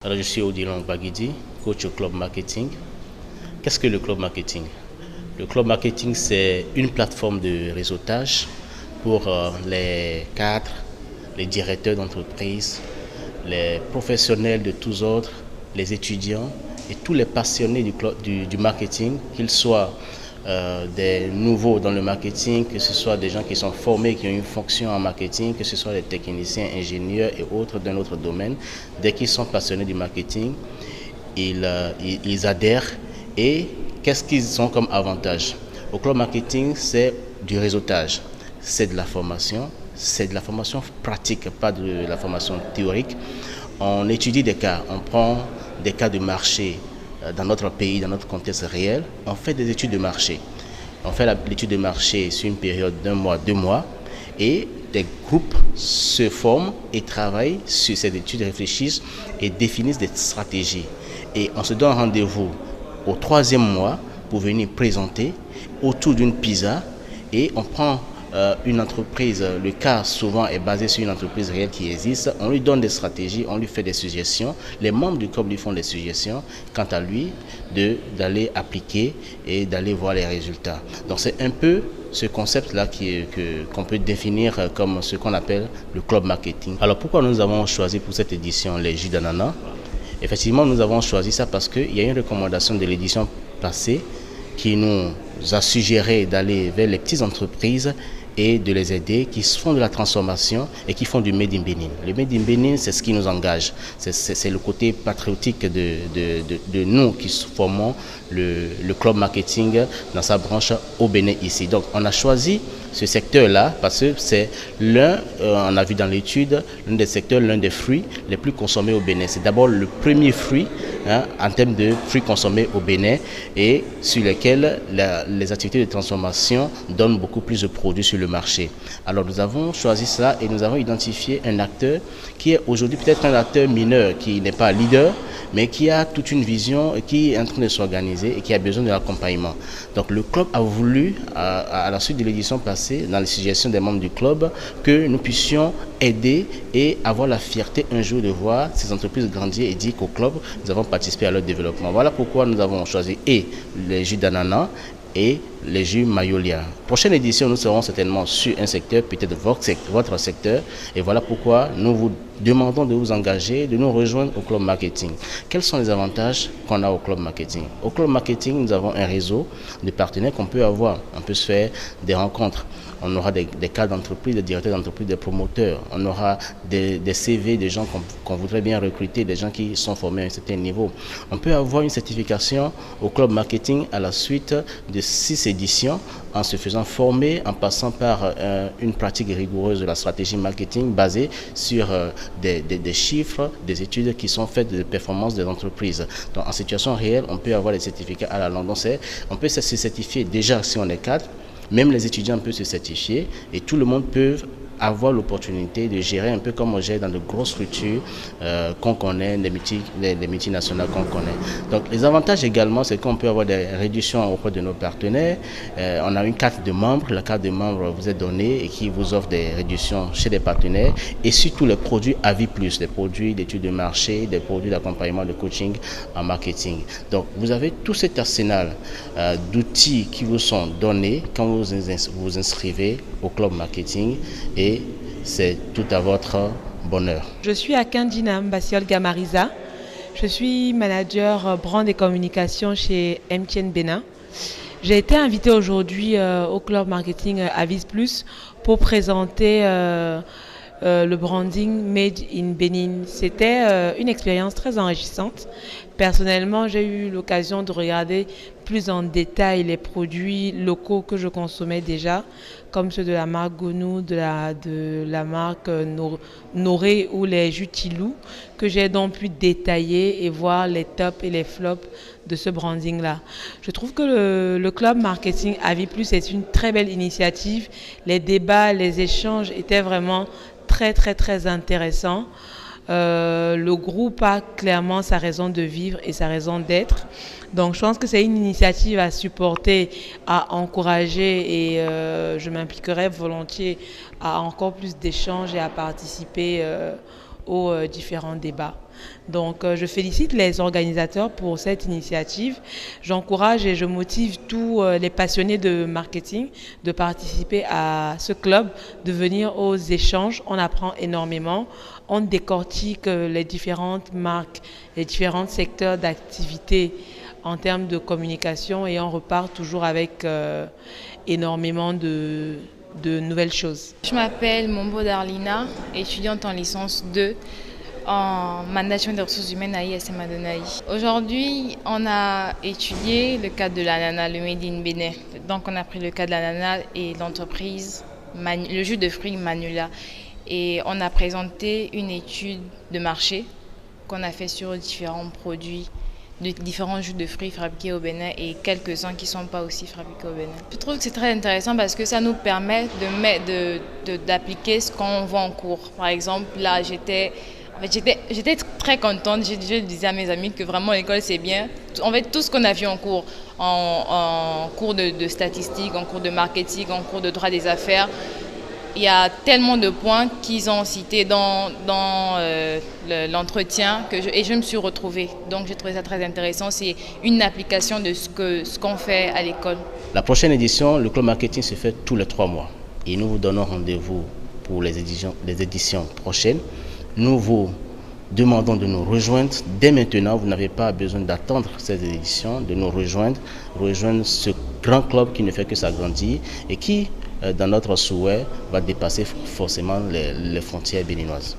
Alors, je suis Odilon Baguidi, coach au Club Marketing. Qu'est-ce que le Club Marketing? Le Club Marketing, c'est une plateforme de réseautage pour les cadres, les directeurs d'entreprise, les professionnels de tous ordres, les étudiants et tous les passionnés du marketing, qu'ils soient des nouveaux dans le marketing, que ce soit des gens qui sont formés, qui ont une fonction en marketing, que ce soit des techniciens, ingénieurs et autres d'un autre domaine. Dès qu'ils sont passionnés du marketing, ils adhèrent. Et qu'est-ce qu'ils ont comme avantage? Au Club Marketing, c'est du réseautage, c'est de la formation pratique, pas de la formation théorique. On étudie des cas, on prend des cas de marché dans notre pays, dans notre contexte réel. On fait des études de marché. On fait l'étude de marché sur une période d'1 mois, 2 mois, et des groupes se forment et travaillent sur ces études, réfléchissent et définissent des stratégies. Et on se donne rendez-vous au 3e mois pour venir présenter autour d'une pizza, et on prend une entreprise, le cas souvent est basé sur une entreprise réelle qui existe, on lui donne des stratégies, on lui fait des suggestions, les membres du club lui font des suggestions, quant à lui d'aller appliquer et d'aller voir les résultats. Donc c'est un peu ce concept-là qu'on peut définir comme ce qu'on appelle le club marketing. Alors pourquoi nous avons choisi pour cette édition les jus d'ananas? Effectivement, nous avons choisi ça parce qu'il y a une recommandation de l'édition passée qui nous a suggéré d'aller vers les petites entreprises et de les aider, qui font de la transformation et qui font du Made in Benin. Le Made in Benin, c'est ce qui nous engage. C'est le côté patriotique de nous qui formons le club marketing dans sa branche au Bénin ici. Donc, on a choisi ce secteur-là parce que c'est on a vu dans l'étude, l'un des secteurs, l'un des fruits les plus consommés au Bénin. C'est d'abord le premier fruit en termes de fruits consommés au Bénin et sur lesquels les activités de transformation donnent beaucoup plus de produits sur le marché. Alors nous avons choisi cela et nous avons identifié un acteur qui est aujourd'hui peut-être un acteur mineur, qui n'est pas leader, mais qui a toute une vision, qui est en train de s'organiser et qui a besoin de l'accompagnement. Donc le club a voulu, à la suite de l'édition passée, dans les suggestions des membres du club, que nous puissions aider et avoir la fierté un jour de voir ces entreprises grandir et dire qu'au club, nous avons participé à leur développement. Voilà pourquoi nous avons choisi les jus d'ananas et les jus Mayolia. Prochaine édition, nous serons certainement sur un secteur, peut-être votre secteur, et voilà pourquoi nous vous demandons de vous engager, de nous rejoindre au Club Marketing. Quels sont les avantages qu'on a au Club Marketing? Au Club Marketing, nous avons un réseau de partenaires qu'on peut avoir. On peut se faire des rencontres. On aura des cadres d'entreprise, des directeurs d'entreprise, des promoteurs. On aura des CV, des gens qu'on voudrait bien recruter, des gens qui sont formés à un certain niveau. On peut avoir une certification au Club Marketing à la suite de 6 éditions en se faisant former, en passant par une pratique rigoureuse de la stratégie marketing basée sur des chiffres, des études qui sont faites de performance des entreprises. Donc en situation réelle, on peut avoir des certificats à la longue. Donc on peut se certifier déjà si on est cadre. Même les étudiants peuvent se certifier et tout le monde peut avoir l'opportunité de gérer un peu comme on gère dans de grosses structures qu'on connaît, les multinationales qu'on connaît. Donc les avantages également, c'est qu'on peut avoir des réductions auprès de nos partenaires. On a une carte de membre, la carte de membre vous est donnée et qui vous offre des réductions chez des partenaires et surtout les produits à vie plus, des produits d'études de marché, des produits d'accompagnement de coaching en marketing. Donc vous avez tout cet arsenal d'outils qui vous sont donnés quand vous vous inscrivez au Club Marketing et c'est tout à votre bonheur. Je suis Akindina Mbassiol Gamariza. Je suis manager brand et communication chez MTN Bénin. J'ai été invitée aujourd'hui au Club Marketing Avis Plus pour présenter le branding Made in Benin. C'était une expérience très enrichissante. Personnellement, j'ai eu l'occasion de regarder plus en détail les produits locaux que je consommais déjà, comme ceux de la marque Gonou, de la marque Noré ou les jus Tilou, que j'ai donc pu détailler et voir les tops et les flops de ce branding-là. Je trouve que le Club Marketing Avis Plus est une très belle initiative. Les débats, les échanges étaient vraiment très intéressants. Le groupe a clairement sa raison de vivre et sa raison d'être. Donc je pense que c'est une initiative à supporter, à encourager et je m'impliquerai volontiers à encore plus d'échanges et à participer aux différents débats. Donc, je félicite les organisateurs pour cette initiative. J'encourage et je motive tous les passionnés de marketing de participer à ce club, de venir aux échanges. On apprend énormément. On décortique les différentes marques, les différents secteurs d'activité en termes de communication et on repart toujours avec énormément de nouvelles choses. Je m'appelle Mombo Darlina, étudiante en licence 2 en management des ressources humaines à ISM Adonai. Aujourd'hui, on a étudié le cas de l'ananas, le Made in Bénin. Donc, on a pris le cas de l'ananas et l'entreprise, le jus de fruits Manula. Et on a présenté une étude de marché qu'on a fait sur différents produits, de différents jus de fruits fabriqués au Bénin et quelques-uns qui ne sont pas aussi fabriqués au Bénin. Je trouve que c'est très intéressant parce que ça nous permet d'appliquer ce qu'on voit en cours. Par exemple, là, j'étais très contente, je disais à mes amis que vraiment l'école c'est bien. En fait, tout ce qu'on a vu en cours, en cours de statistiques, en cours de marketing, en cours de droit des affaires, il y a tellement de points qu'ils ont cités dans l'entretien et je me suis retrouvée. Donc j'ai trouvé ça très intéressant. C'est une application de ce qu'on fait à l'école. La prochaine édition, le club marketing se fait tous les 3 mois. Et nous vous donnons rendez-vous pour les éditions prochaines. Nous vous demandons de nous rejoindre dès maintenant. Vous n'avez pas besoin d'attendre ces éditions, de nous rejoindre ce grand club qui ne fait que s'agrandir et qui, dans notre souhait, va dépasser forcément les frontières béninoises.